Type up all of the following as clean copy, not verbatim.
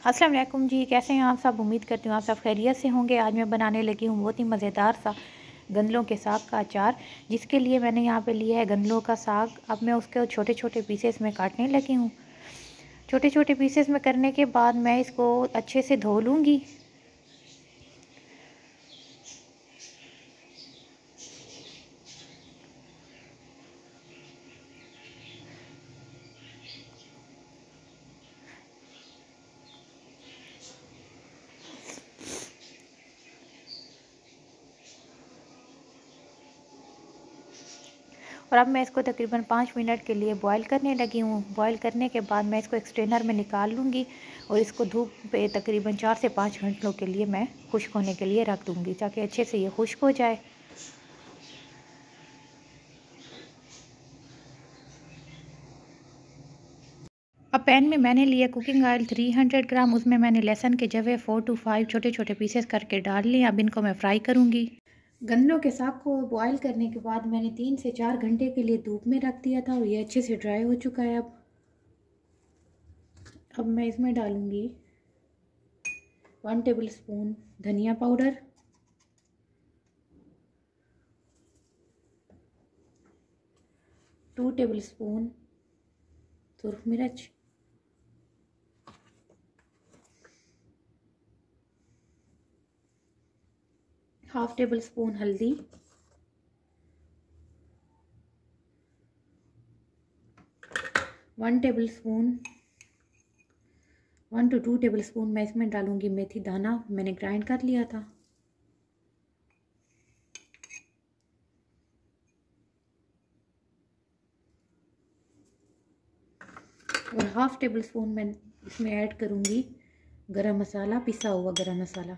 अस्सलाम वालेकुम जी, कैसे हैं आप सब। उम्मीद करती हूँ आप सब खैरियत से होंगे। आज मैं बनाने लगी हूँ बहुत ही मज़ेदार सा गंदलों के साग का अचार, जिसके लिए मैंने यहाँ पे लिया है गंदलों का साग। अब मैं उसके छोटे छोटे पीसेस में काटने लगी हूँ। छोटे छोटे पीसेस में करने के बाद मैं इसको अच्छे से धो लूँगी। और अब मैं इसको तकरीबन 5 मिनट के लिए बॉईल करने लगी हूँ। बॉईल करने के बाद मैं इसको एक स्ट्रेनर में निकाल लूँगी और इसको धूप पे तकरीबन 4 से 5 घंटों के लिए मैं खुश्क होने के लिए रख दूँगी, ताकि अच्छे से ये खुश्क हो जाए। अब पैन में मैंने लिया कुकिंग ऑयल 300 ग्राम। उसमें मैंने लहसुन के जवे 4 to 5 छोटे छोटे पीसेस करके डाल लिए। अब इनको मैं फ्राई करूँगी। गंदलों के साग को बॉईल करने के बाद मैंने 3 से 4 घंटे के लिए धूप में रख दिया था और ये अच्छे से ड्राई हो चुका है। अब मैं इसमें डालूँगी 1 टेबल स्पून धनिया पाउडर, 2 टेबल स्पून सुरख मिर्च, 1/2 टेबल स्पून हल्दी, 1 table spoon 1 to 2 table spoon मैं इसमें डालूंगी मेथी दाना, मैंने ग्राइंड कर लिया था। और 1/2 टेबल स्पून मैं इसमें ऐड करूंगी गरम मसाला, पिसा हुआ गरम मसाला।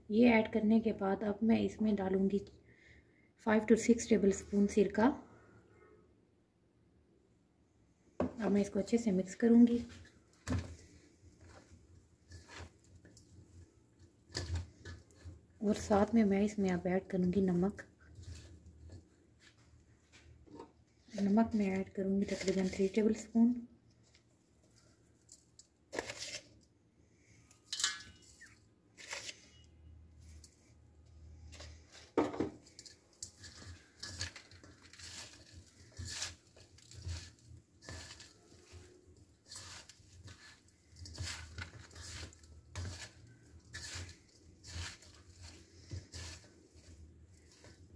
ये ऐड करने के बाद अब मैं इसमें डालूंगी 5 to 6 टेबल स्पून सिरका। अब मैं इसको अच्छे से मिक्स करूंगी। और साथ में मैं इसमें अब ऐड करूंगी नमक। नमक मैं ऐड करूंगी तकरीबन 3 टेबल स्पून।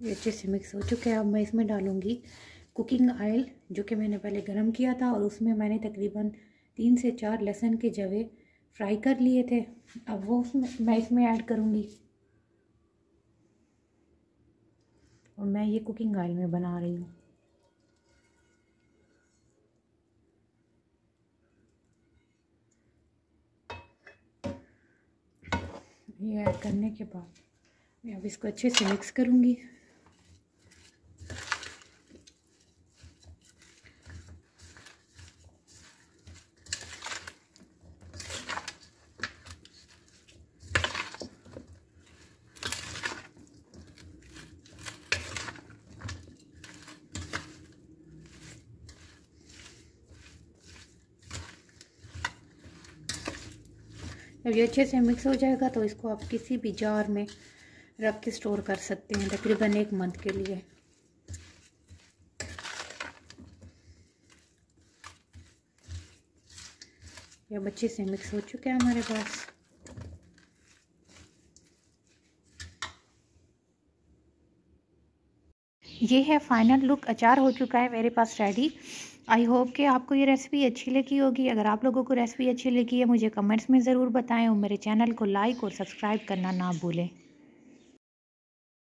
ये अच्छे से मिक्स हो चुका है। अब मैं इसमें डालूंगी कुकिंग ऑयल, जो कि मैंने पहले गरम किया था, और उसमें मैंने तकरीबन 3 से 4 लहसुन के जवे फ्राई कर लिए थे। अब वो मैं इसमें ऐड करूंगी। और मैं ये कुकिंग ऑयल में बना रही हूँ। ये ऐड करने के बाद मैं अब इसको अच्छे से मिक्स करूंगी। जब ये अच्छे से मिक्स हो जाएगा तो इसको आप किसी भी जार में रख के स्टोर कर सकते हैं तकरीबन 1 मंथ के लिए। ये अब अच्छे से मिक्स हो चुका है हमारे पास। ये है फाइनल लुक, अचार हो चुका है मेरे पास रेडी। आई होप कि आपको ये रेसिपी अच्छी लगी होगी। अगर आप लोगों को रेसिपी अच्छी लगी है मुझे कमेंट्स में ज़रूर बताएं और मेरे चैनल को लाइक और सब्सक्राइब करना ना भूलें।